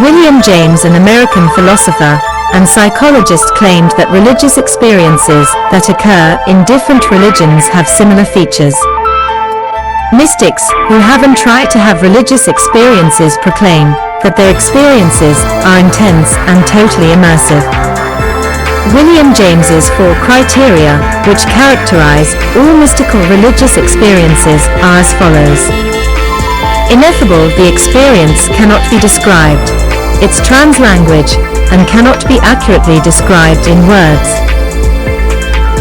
William James, an American philosopher and psychologist, claimed that religious experiences that occur in different religions have similar features. Mystics who haven't tried to have religious experiences proclaim that their experiences are intense and totally immersive. William James's 4 criteria, which characterize all mystical religious experiences, are as follows. Ineffable, the experience cannot be described. It's translanguage and cannot be accurately described in words.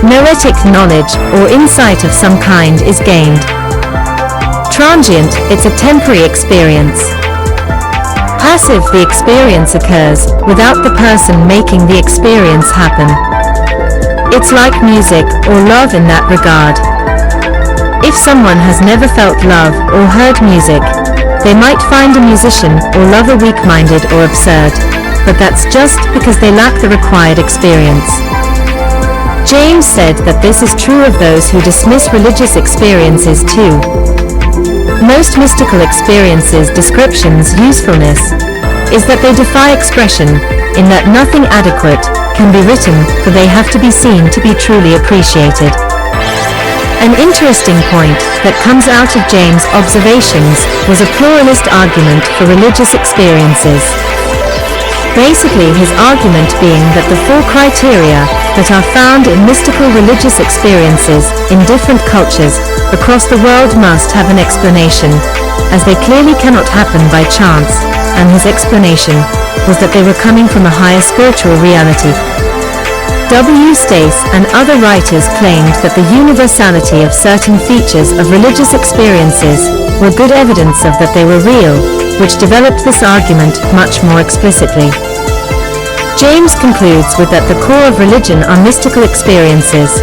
Noetic, knowledge or insight of some kind is gained. Transient, it's a temporary experience. Passive, the experience occurs without the person making the experience happen. It's like music or love in that regard. If someone has never felt love or heard music, they might find a musician or lover weak-minded or absurd, but that's just because they lack the required experience. James said that this is true of those who dismiss religious experiences too. Most mystical experiences' description's usefulness is that they defy expression, in that nothing adequate can be written, for they have to be seen to be truly appreciated. An interesting point that comes out of James' observations was a pluralist argument for religious experiences. Basically, his argument being that the 4 criteria that are found in mystical religious experiences in different cultures across the world must have an explanation, as they clearly cannot happen by chance, and his explanation was that they were coming from a higher spiritual reality. W. Stace and other writers claimed that the universality of certain features of religious experiences were good evidence of that they were real, which developed this argument much more explicitly. James concludes with that the core of religion are mystical experiences,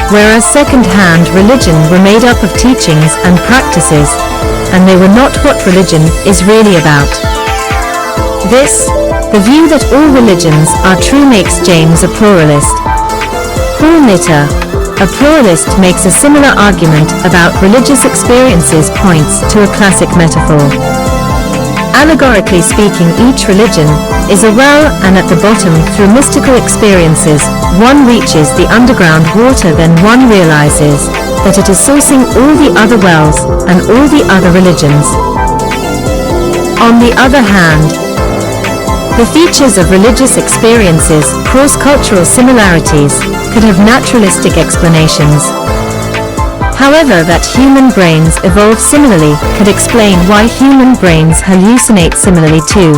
whereas second-hand religion were made up of teachings and practices, and they were not what religion is really about. This, the view that all religions are true, makes James a pluralist. Paul Nitter, a pluralist, makes a similar argument about religious experiences, points to a classic metaphor. Allegorically speaking, each religion is a well, and at the bottom, through mystical experiences, one reaches the underground water, then one realizes that it is sourcing all the other wells and all the other religions. On the other hand, the features of religious experiences, cross-cultural similarities, could have naturalistic explanations. However, that human brains evolve similarly could explain why human brains hallucinate similarly too.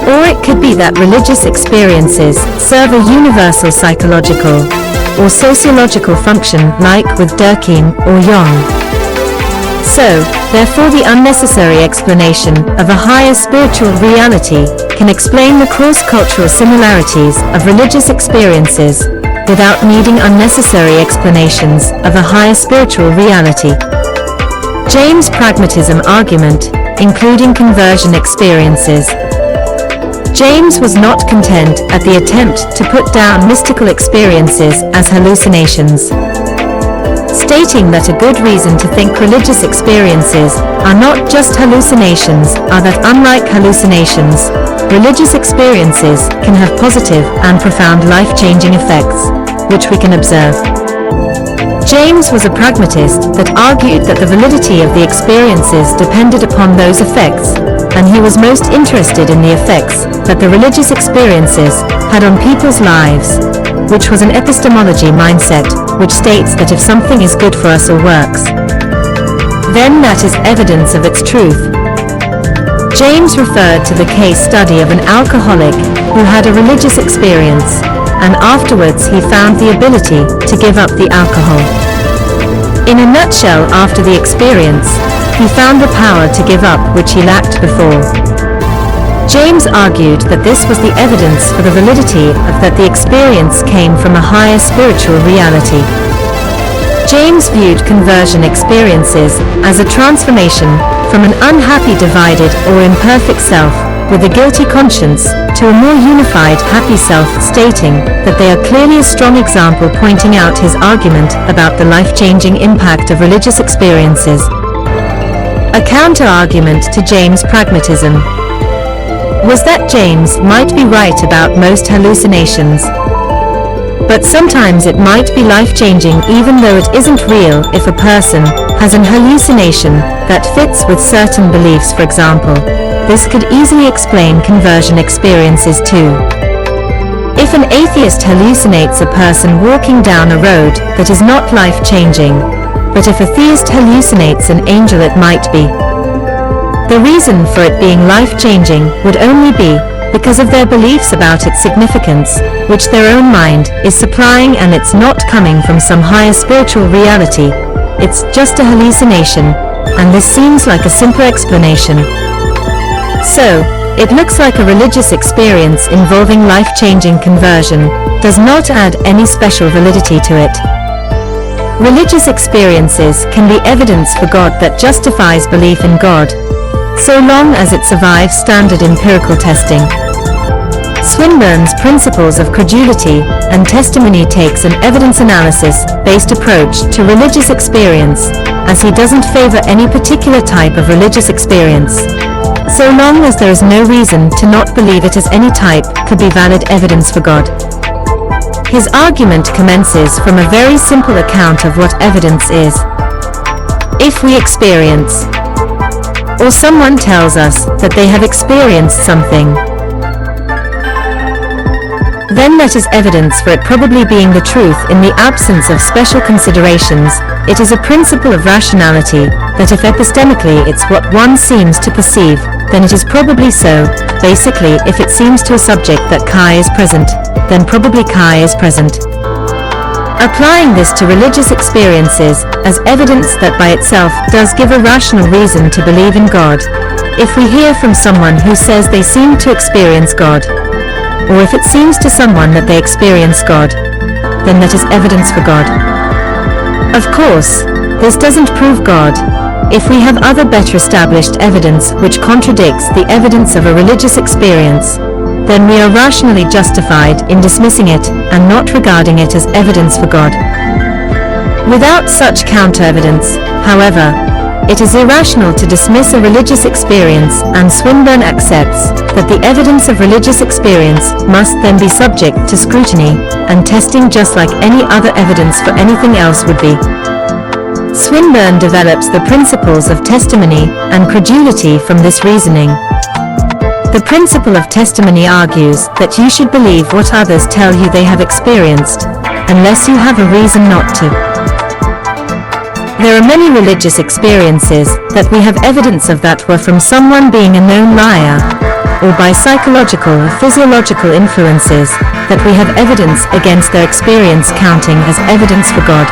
Or it could be that religious experiences serve a universal psychological or sociological function, like with Durkheim or Jung. So, therefore, the unnecessary explanation of a higher spiritual reality can explain the cross-cultural similarities of religious experiences without needing unnecessary explanations of a higher spiritual reality. James' pragmatism argument, including conversion experiences. James was not content at the attempt to put down mystical experiences as hallucinations, stating that a good reason to think religious experiences are not just hallucinations are that, unlike hallucinations, religious experiences can have positive and profound life-changing effects, which we can observe. James was a pragmatist that argued that the validity of the experiences depended upon those effects, and he was most interested in the effects that the religious experiences had on people's lives, which was an epistemology mindset which states that if something is good for us or works, then that is evidence of its truth. James referred to the case study of an alcoholic who had a religious experience, and afterwards he found the ability to give up the alcohol. In a nutshell, after the experience, he found the power to give up which he lacked before. James argued that this was the evidence for the validity of that the experience came from a higher spiritual reality. James viewed conversion experiences as a transformation from an unhappy, divided, or imperfect self with a guilty conscience to a more unified, happy self, stating that they are clearly a strong example, pointing out his argument about the life-changing impact of religious experiences. A counter-argument to James' pragmatism. was that James might be right about most hallucinations. But sometimes it might be life-changing even though it isn't real if a person has an hallucination that fits with certain beliefs, for example. This could easily explain conversion experiences too. If an atheist hallucinates a person walking down a road that is not life-changing, but if a theist hallucinates an angel, it might be. The reason for it being life-changing would only be because of their beliefs about its significance, which their own mind is supplying, and it's not coming from some higher spiritual reality. It's just a hallucination, and this seems like a simpler explanation. So, it looks like a religious experience involving life-changing conversion does not add any special validity to it. Religious experiences can be evidence for God that justifies belief in God, so long as it survives standard empirical testing. Swinburne's principles of credulity and testimony takes an evidence analysis-based approach to religious experience, as he doesn't favor any particular type of religious experience. So long as there is no reason to not believe it, as any type could be valid evidence for God. His argument commences from a very simple account of what evidence is. If we experience, or someone tells us that they have experienced something, then that is evidence for it probably being the truth in the absence of special considerations. It is a principle of rationality that if epistemically it's what one seems to perceive, then it is probably so. Basically, if it seems to a subject that Chi is present, then probably Chi is present. Applying this to religious experiences as evidence that by itself does give a rational reason to believe in God. If we hear from someone who says they seem to experience God, or if it seems to someone that they experience God, then that is evidence for God. Of course, this doesn't prove God. If we have other better established evidence which contradicts the evidence of a religious experience, then we are rationally justified in dismissing it and not regarding it as evidence for God. Without such counter-evidence, however, it is irrational to dismiss a religious experience, and Swinburne accepts that the evidence of religious experience must then be subject to scrutiny and testing just like any other evidence for anything else would be. Swinburne develops the principles of testimony and credulity from this reasoning. The principle of testimony argues that you should believe what others tell you they have experienced, unless you have a reason not to. There are many religious experiences that we have evidence of that were from someone being a known liar, or by psychological or physiological influences that we have evidence against their experience counting as evidence for God.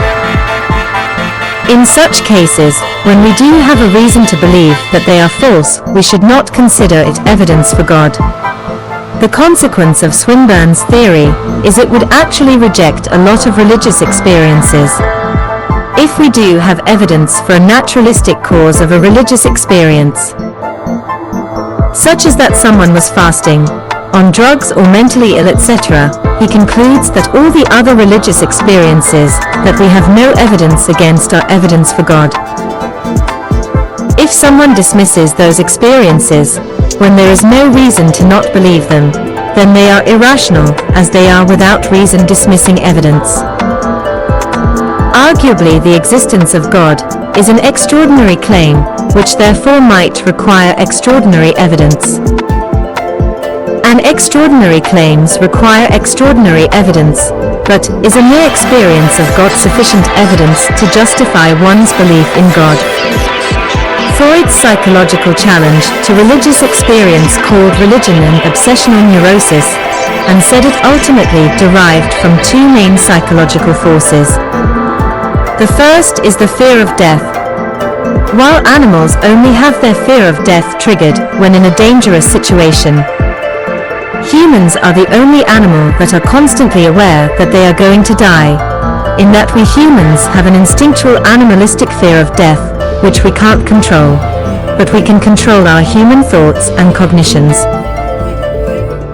In such cases, when we do have a reason to believe that they are false, we should not consider it evidence for God. The consequence of Swinburne's theory is it would actually reject a lot of religious experiences. If we do have evidence for a naturalistic cause of a religious experience, such as that someone was fasting, on drugs or mentally ill, etc., he concludes that all the other religious experiences that we have no evidence against are evidence for God. If someone dismisses those experiences when there is no reason to not believe them, then they are irrational, as they are without reason dismissing evidence. Arguably, the existence of God is an extraordinary claim, which therefore might require extraordinary evidence. And extraordinary claims require extraordinary evidence, but is a mere experience of God sufficient evidence to justify one's belief in God? Freud's psychological challenge to religious experience called religion an obsessional neurosis, and said it ultimately derived from two main psychological forces. The first is the fear of death. While animals only have their fear of death triggered when in a dangerous situation, humans are the only animal that are constantly aware that they are going to die, in that we humans have an instinctual animalistic fear of death, which we can't control, but we can control our human thoughts and cognitions.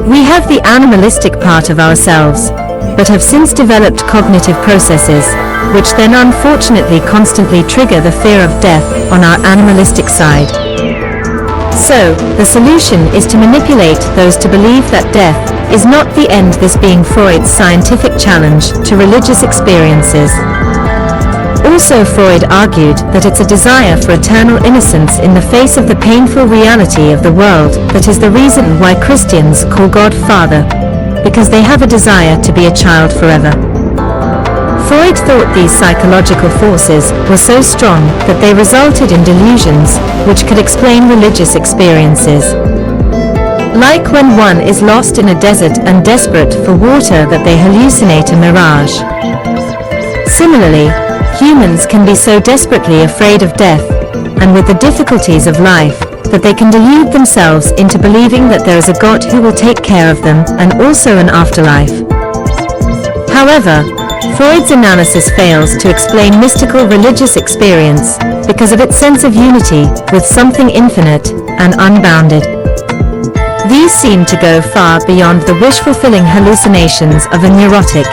We have the animalistic part of ourselves, but have since developed cognitive processes, which then unfortunately constantly trigger the fear of death on our animalistic side. So, the solution is to manipulate those to believe that death is not the end, this being Freud's scientific challenge to religious experiences. Also, Freud argued that it's a desire for eternal innocence in the face of the painful reality of the world that is the reason why Christians call God Father, because they have a desire to be a child forever. Freud thought these psychological forces were so strong that they resulted in delusions which could explain religious experiences. Like when one is lost in a desert and desperate for water that they hallucinate a mirage. Similarly, humans can be so desperately afraid of death, and with the difficulties of life, that they can delude themselves into believing that there is a God who will take care of them and also an afterlife. However, Freud's analysis fails to explain mystical religious experience because of its sense of unity with something infinite and unbounded. These seem to go far beyond the wish-fulfilling hallucinations of a neurotic.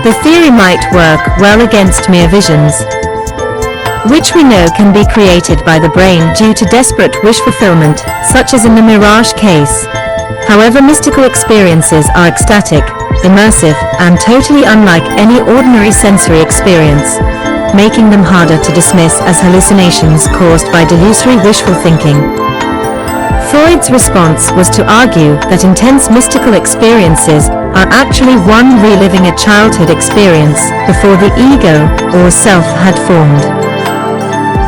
The theory might work well against mere visions, which we know can be created by the brain due to desperate wish fulfillment, such as in the mirage case. However, mystical experiences are ecstatic, immersive, and totally unlike any ordinary sensory experience, making them harder to dismiss as hallucinations caused by delusory wishful thinking. Freud's response was to argue that intense mystical experiences are actually one reliving a childhood experience before the ego or self had formed.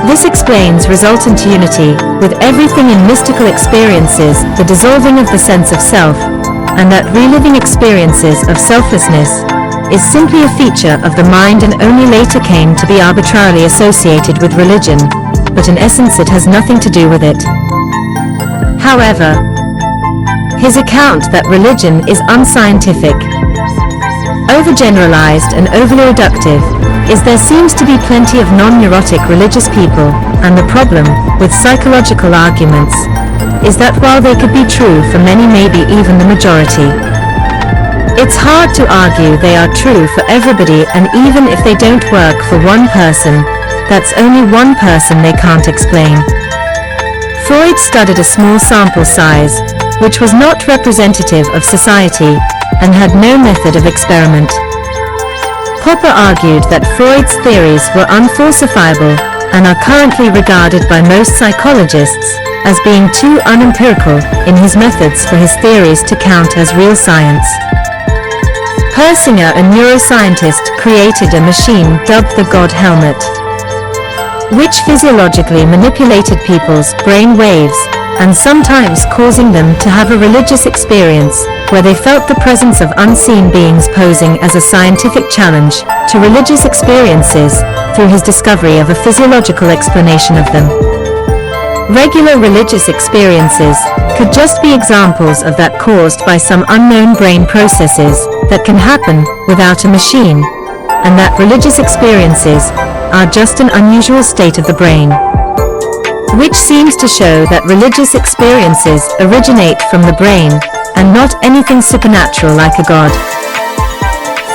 This explains resultant unity with everything in mystical experiences, the dissolving of the sense of self, and that reliving experiences of selflessness is simply a feature of the mind and only later came to be arbitrarily associated with religion, but in essence it has nothing to do with it. However, his account that religion is unscientific, overgeneralized and overly reductive, is there seems to be plenty of non-neurotic religious people, and the problem with psychological arguments is that while they could be true for many, maybe even the majority, it's hard to argue they are true for everybody, and even if they don't work for one person, that's only one person they can't explain. Freud studied a small sample size, which was not representative of society, and had no method of experiment. Popper argued that Freud's theories were unfalsifiable and are currently regarded by most psychologists as being too unempirical in his methods for his theories to count as real science. Persinger, a neuroscientist, created a machine dubbed the God Helmet, which physiologically manipulated people's brain waves, and sometimes causing them to have a religious experience where they felt the presence of unseen beings, posing as a scientific challenge to religious experiences through his discovery of a physiological explanation of them. Regular religious experiences could just be examples of that, caused by some unknown brain processes that can happen without a machine, and that religious experiences are just an unusual state of the brain, which seems to show that religious experiences originate from the brain and not anything supernatural like a god.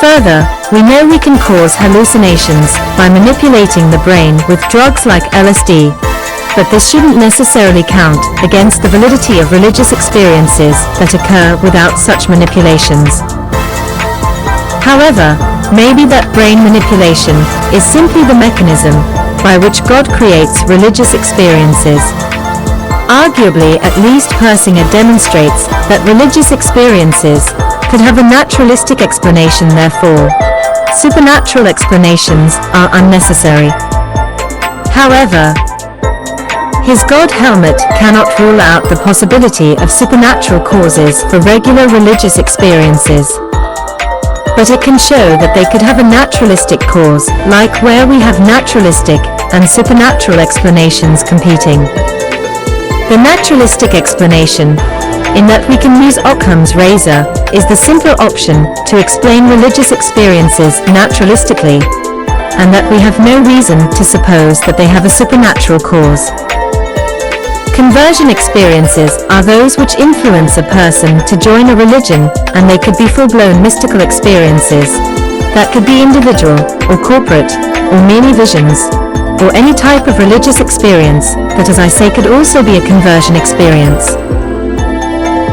Further, we know we can cause hallucinations by manipulating the brain with drugs like LSD, but this shouldn't necessarily count against the validity of religious experiences that occur without such manipulations. However, maybe that brain manipulation is simply the mechanism by which God creates religious experiences. Arguably, at least Persinger demonstrates that religious experiences could have a naturalistic explanation, therefore, supernatural explanations are unnecessary. However, his God Helmet cannot rule out the possibility of supernatural causes for regular religious experiences, but it can show that they could have a naturalistic cause, like where we have naturalistic and supernatural explanations competing. The naturalistic explanation, in that we can use Occam's razor, is the simpler option to explain religious experiences naturalistically, and that we have no reason to suppose that they have a supernatural cause. Conversion experiences are those which influence a person to join a religion, and they could be full-blown mystical experiences that could be individual or corporate or merely visions. or any type of religious experience that, as I say, could also be a conversion experience.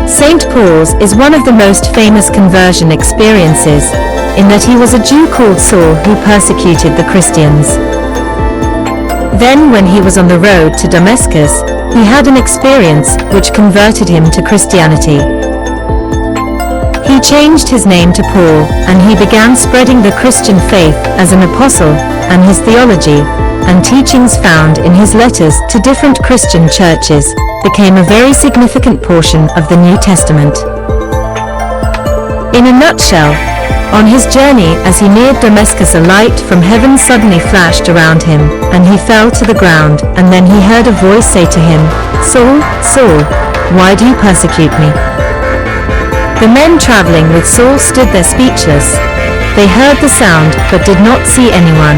St. Paul's is one of the most famous conversion experiences, in that he was a Jew called Saul who persecuted the Christians. Then, when he was on the road to Damascus, he had an experience which converted him to Christianity. He changed his name to Paul, and he began spreading the Christian faith as an apostle, and his theology and teachings found in his letters to different Christian churches became a very significant portion of the New Testament. In a nutshell, on his journey as he neared Damascus, a light from heaven suddenly flashed around him, and he fell to the ground, and then he heard a voice say to him, "Saul, Saul, why do you persecute me?" The men traveling with Saul stood there speechless. They heard the sound but did not see anyone.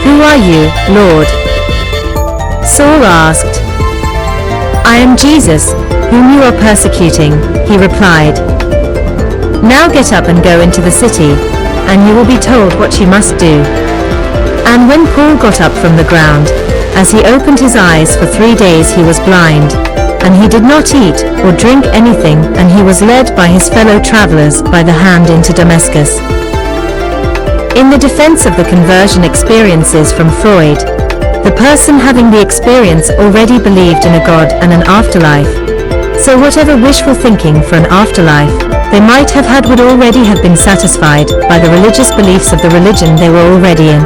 "Who are you, Lord?" Saul asked. "I am Jesus, whom you are persecuting," he replied. "Now get up and go into the city, and you will be told what you must do." And when Paul got up from the ground, as he opened his eyes for 3 days he was blind, and he did not eat or drink anything, and he was led by his fellow travelers by the hand into Damascus. In the defense of the conversion experiences from Freud, the person having the experience already believed in a God and an afterlife, so whatever wishful thinking for an afterlife they might have had would already have been satisfied by the religious beliefs of the religion they were already in.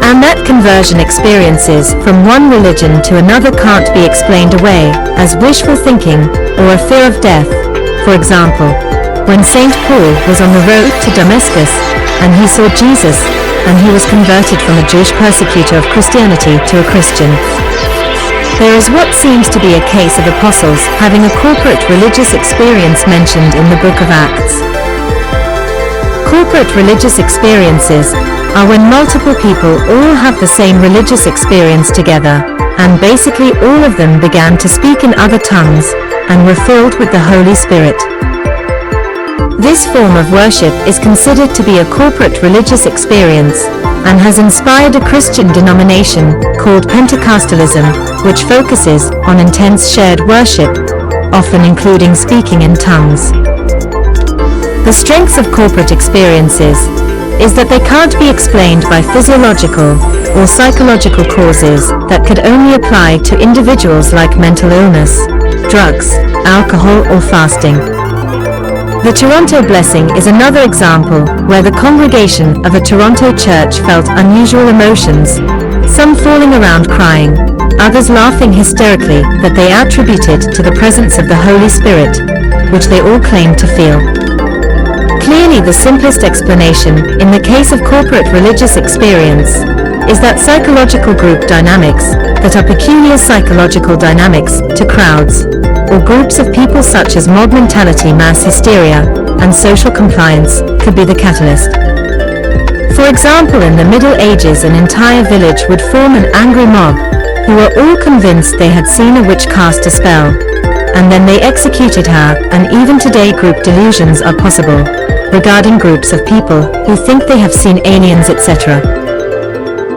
And that conversion experiences from one religion to another can't be explained away as wishful thinking or a fear of death. For example, when St. Paul was on the road to Damascus, and he saw Jesus, and he was converted from a Jewish persecutor of Christianity to a Christian. There is what seems to be a case of apostles having a corporate religious experience mentioned in the book of Acts. Corporate religious experiences are when multiple people all have the same religious experience together, and basically all of them began to speak in other tongues, and were filled with the Holy Spirit. This form of worship is considered to be a corporate religious experience, and has inspired a Christian denomination called Pentecostalism, which focuses on intense shared worship, often including speaking in tongues. The strengths of corporate experiences is that they can't be explained by physiological or psychological causes that could only apply to individuals like mental illness, drugs, alcohol, or fasting. The Toronto blessing is another example where the congregation of a Toronto church felt unusual emotions, some falling around crying, others laughing hysterically, that they attributed to the presence of the Holy Spirit, which they all claimed to feel. Clearly, the simplest explanation in the case of corporate religious experience is that psychological group dynamics that are peculiar psychological dynamics to crowds or groups of people, such as mob mentality, mass hysteria, and social compliance, could be the catalyst. For example, in the Middle Ages, an entire village would form an angry mob who were all convinced they had seen a witch cast a spell, and then they executed her. And even today group delusions are possible regarding groups of people who think they have seen aliens, etc.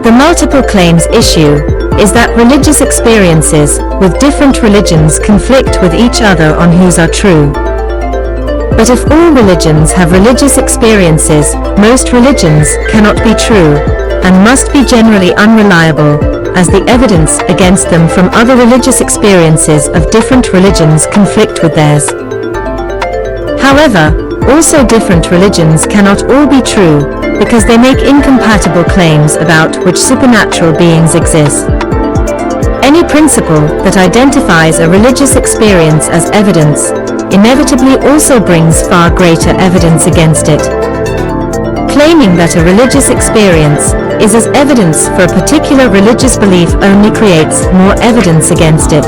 The multiple claims issue is that religious experiences with different religions conflict with each other on whose are true. But if all religions have religious experiences, most religions cannot be true, and must be generally unreliable, as the evidence against them from other religious experiences of different religions conflict with theirs. However, also different religions cannot all be true, because they make incompatible claims about which supernatural beings exist. Any principle that identifies a religious experience as evidence inevitably also brings far greater evidence against it. Claiming that a religious experience is as evidence for a particular religious belief only creates more evidence against it.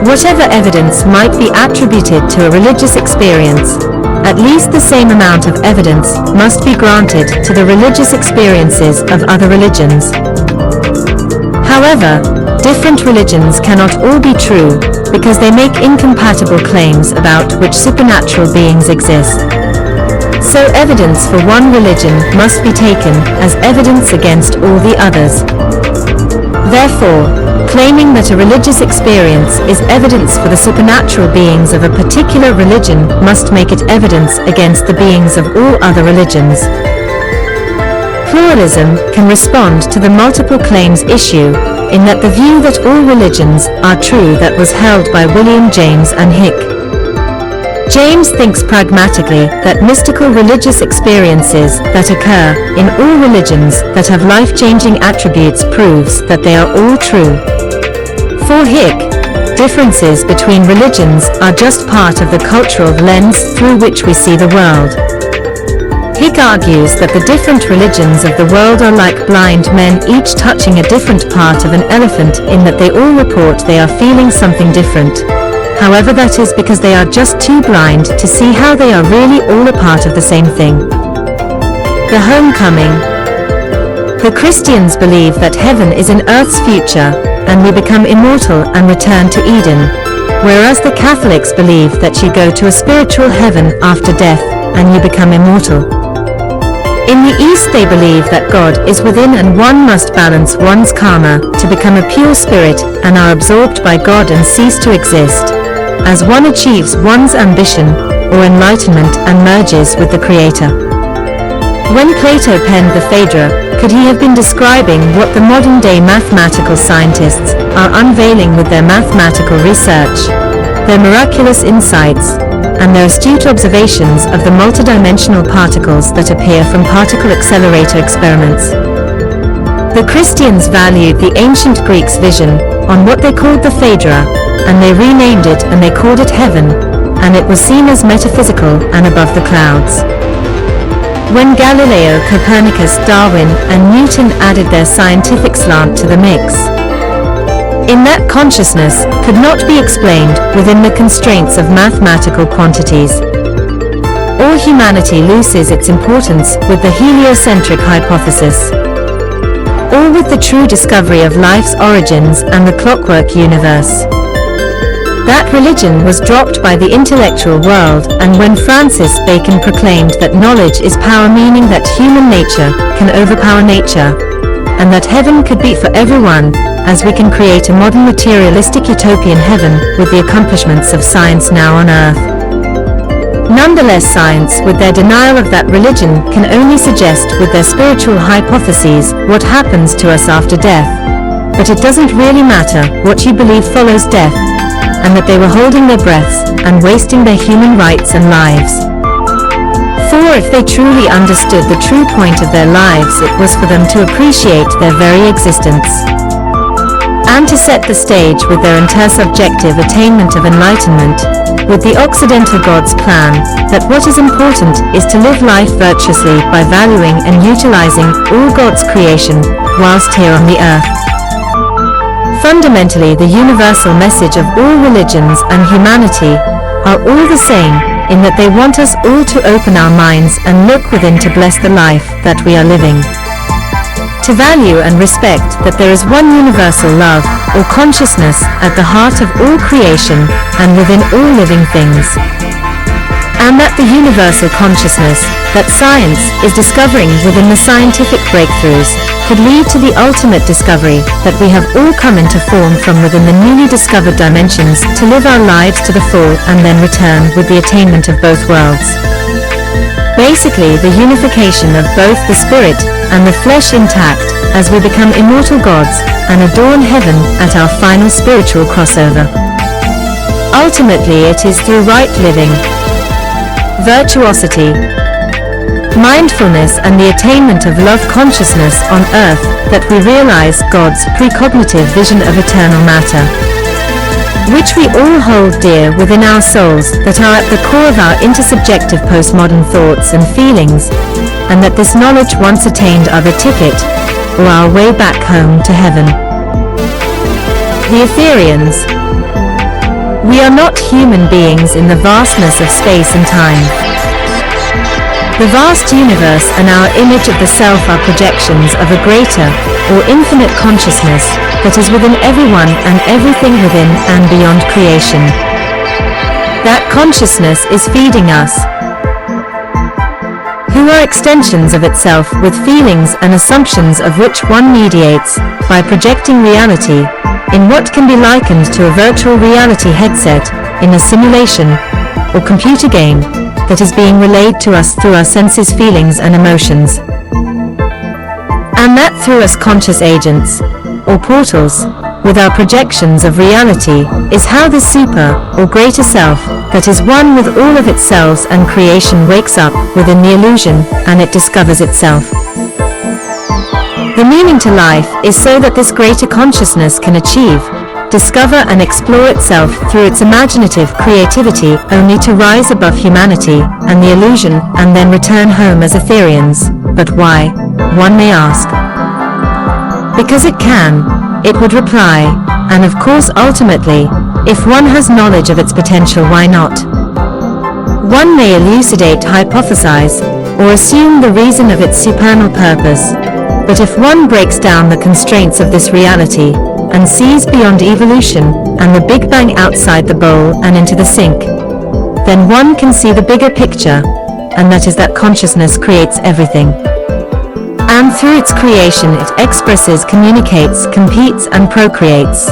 Whatever evidence might be attributed to a religious experience, at least the same amount of evidence must be granted to the religious experiences of other religions. However, different religions cannot all be true, because they make incompatible claims about which supernatural beings exist. So evidence for one religion must be taken as evidence against all the others. Therefore, claiming that a religious experience is evidence for the supernatural beings of a particular religion must make it evidence against the beings of all other religions. Pluralism can respond to the multiple claims issue, in that the view that all religions are true that was held by William James and Hick. James thinks pragmatically that mystical religious experiences that occur in all religions that have life-changing attributes proves that they are all true. For Hick, differences between religions are just part of the cultural lens through which we see the world. Hick argues that the different religions of the world are like blind men each touching a different part of an elephant in that they all report they are feeling something different. However, that is because they are just too blind to see how they are really all a part of the same thing. The homecoming. The Christians believe that heaven is in Earth's future, and we become immortal and return to Eden, whereas the Catholics believe that you go to a spiritual heaven after death, and you become immortal. In the East they believe that God is within and one must balance one's karma to become a pure spirit and are absorbed by God and cease to exist, as one achieves one's ambition or enlightenment and merges with the Creator. When Plato penned the Phaedra, could he have been describing what the modern-day mathematical scientists are unveiling with their mathematical research, their miraculous insights, and their astute observations of the multidimensional particles that appear from particle accelerator experiments? The Christians valued the ancient Greeks' vision on what they called the Phaedra, and they renamed it and they called it heaven, and it was seen as metaphysical and above the clouds. When Galileo, Copernicus, Darwin, and Newton added their scientific slant to the mix, in that consciousness could not be explained within the constraints of mathematical quantities. All humanity loses its importance with the heliocentric hypothesis, or with the true discovery of life's origins and the clockwork universe. That religion was dropped by the intellectual world, and when Francis Bacon proclaimed that knowledge is power, meaning that human nature can overpower nature, and that heaven could be for everyone, as we can create a modern materialistic utopian heaven with the accomplishments of science now on Earth. Nonetheless, science, with their denial of that religion, can only suggest with their spiritual hypotheses what happens to us after death. But it doesn't really matter what you believe follows death, and that they were holding their breaths and wasting their human rights and lives. For if they truly understood the true point of their lives, it was for them to appreciate their very existence, and to set the stage with their intersubjective attainment of enlightenment, with the Occidental God's plan, that what is important is to live life virtuously by valuing and utilizing all God's creation whilst here on the earth. Fundamentally, the universal message of all religions and humanity are all the same, in that they want us all to open our minds and look within to bless the life that we are living. To value and respect that there is one universal love, or consciousness, at the heart of all creation and within all living things. And that the universal consciousness that science is discovering within the scientific breakthroughs could lead to the ultimate discovery that we have all come into form from within the newly discovered dimensions to live our lives to the full and then return with the attainment of both worlds. Basically, the unification of both the spirit and the flesh intact as we become immortal gods and adorn heaven at our final spiritual crossover. Ultimately, it is through right living, virtuosity, mindfulness and the attainment of love consciousness on earth that we realize God's precognitive vision of eternal matter, which we all hold dear within our souls, that are at the core of our intersubjective postmodern thoughts and feelings, and that this knowledge once attained are the ticket, or our way back home to heaven. The Ethereans. We are not human beings in the vastness of space and time. The vast universe and our image of the self are projections of a greater, or infinite consciousness, that is within everyone and everything within and beyond creation. That consciousness is feeding us, who are extensions of itself with feelings and assumptions of which one mediates, by projecting reality, in what can be likened to a virtual reality headset, in a simulation, or computer game, that is being relayed to us through our senses, feelings and emotions. And that through us conscious agents, or portals, with our projections of reality, is how the super, or greater self, that is one with all of its selves and creation wakes up within the illusion, and it discovers itself. The meaning to life is so that this greater consciousness can achieve, discover and explore itself through its imaginative creativity, only to rise above humanity and the illusion and then return home as ethereans. But why? One may ask. Because it can, it would reply, and of course ultimately, if one has knowledge of its potential, why not? One may elucidate, hypothesize, or assume the reason of its supernal purpose, but if one breaks down the constraints of this reality, and sees beyond evolution, and the Big Bang outside the bowl and into the sink, then one can see the bigger picture, and that is that consciousness creates everything. And through its creation it expresses, communicates, competes and procreates.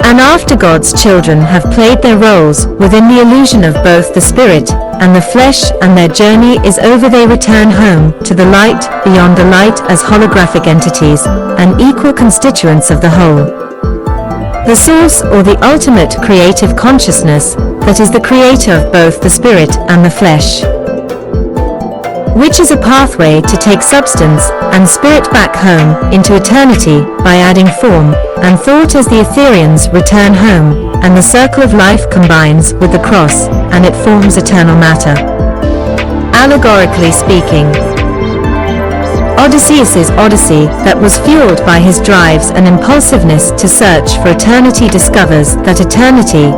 And after God's children have played their roles within the illusion of both the spirit and the flesh, and their journey is over, they return home to the light, beyond the light, as holographic entities and equal constituents of the whole. The source, or the ultimate creative consciousness, that is the creator of both the spirit and the flesh, which is a pathway to take substance and spirit back home into eternity by adding form and thought as the ethereans return home, and the circle of life combines with the cross, and it forms eternal matter. Allegorically speaking, Odysseus's odyssey, that was fueled by his drives and impulsiveness to search for eternity, discovers that eternity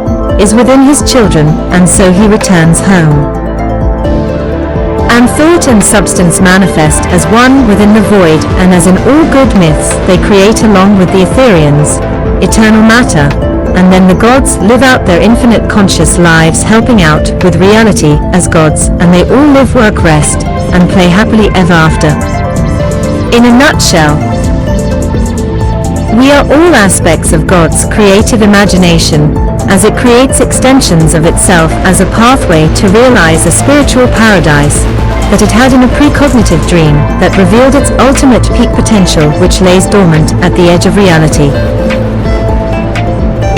is within his children, and so he returns home. And thought and substance manifest as one within the void, and as in all good myths, they create along with the ethereans eternal matter, and then the gods live out their infinite conscious lives, helping out with reality as gods, and they all live, work, rest, and play happily ever after. In a nutshell, we are all aspects of God's creative imagination, as it creates extensions of itself as a pathway to realize a spiritual paradise that it had in a precognitive dream that revealed its ultimate peak potential, which lays dormant at the edge of reality.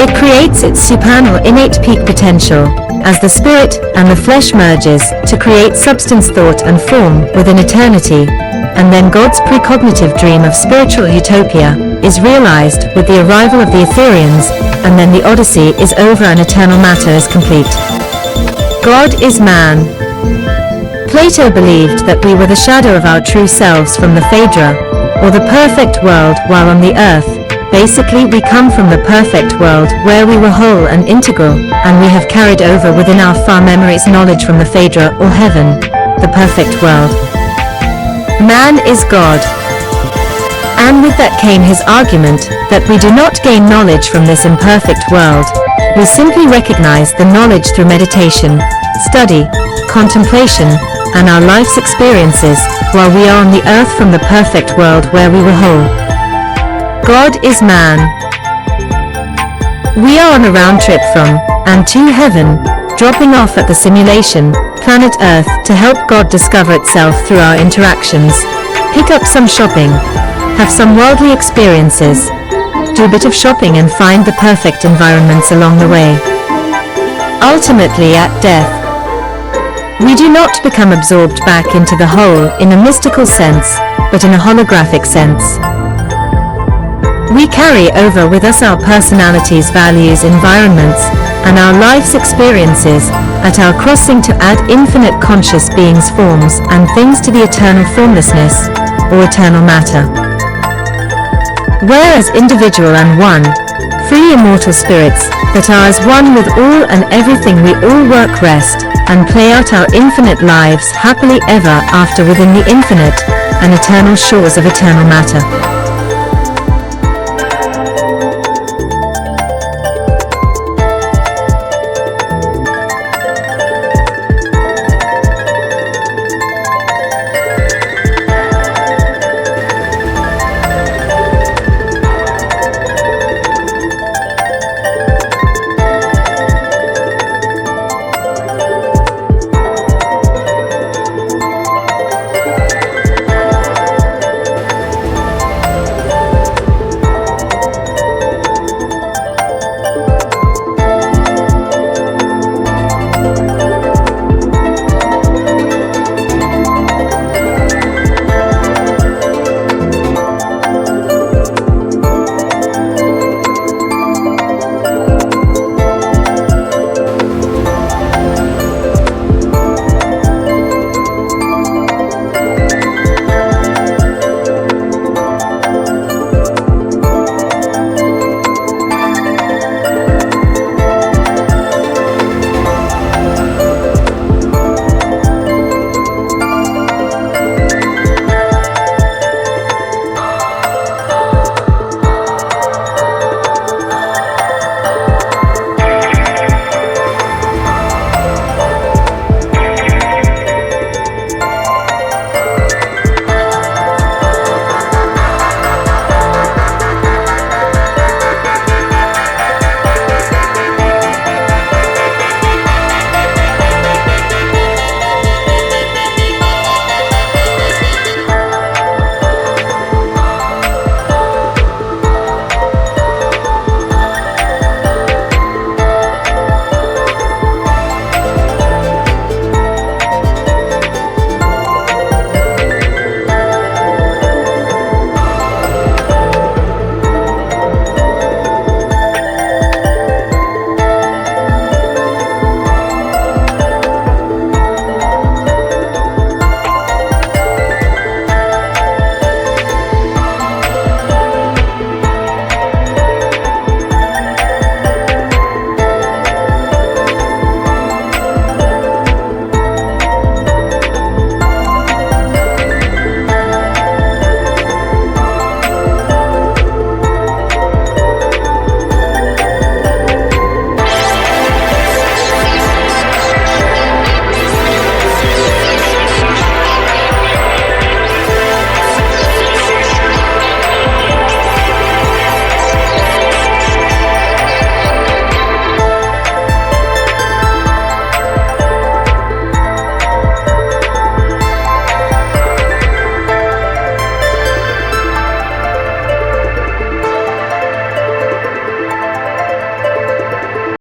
It creates its supernal innate peak potential as the spirit and the flesh merges to create substance, thought and form within eternity, and then God's precognitive dream of spiritual utopia is realized with the arrival of the ethereans, and then the odyssey is over and eternal matter is complete. God is man. Plato believed that we were the shadow of our true selves from the Phaedra, or the perfect world, while on the earth, basically we come from the perfect world where we were whole and integral, and we have carried over within our far memories knowledge from the Phaedra, or heaven, the perfect world. Man is God. And with that came his argument that we do not gain knowledge from this imperfect world, we simply recognize the knowledge through meditation, study, contemplation, and our life's experiences, while we are on the earth from the perfect world where we were whole. God is man. We are on a round trip from and to heaven, dropping off at the simulation, planet Earth, to help God discover itself through our interactions, pick up some shopping, have some worldly experiences, do a bit of shopping and find the perfect environments along the way. Ultimately, at death, we do not become absorbed back into the whole in a mystical sense, but in a holographic sense. We carry over with us our personalities, values, environments, and our life's experiences at our crossing to add infinite conscious beings, forms, and things to the eternal formlessness, or eternal matter. Whereas individual and one, free immortal spirits that are as one with all and everything, we all work, rest, and play out our infinite lives happily ever after within the infinite and eternal shores of eternal matter.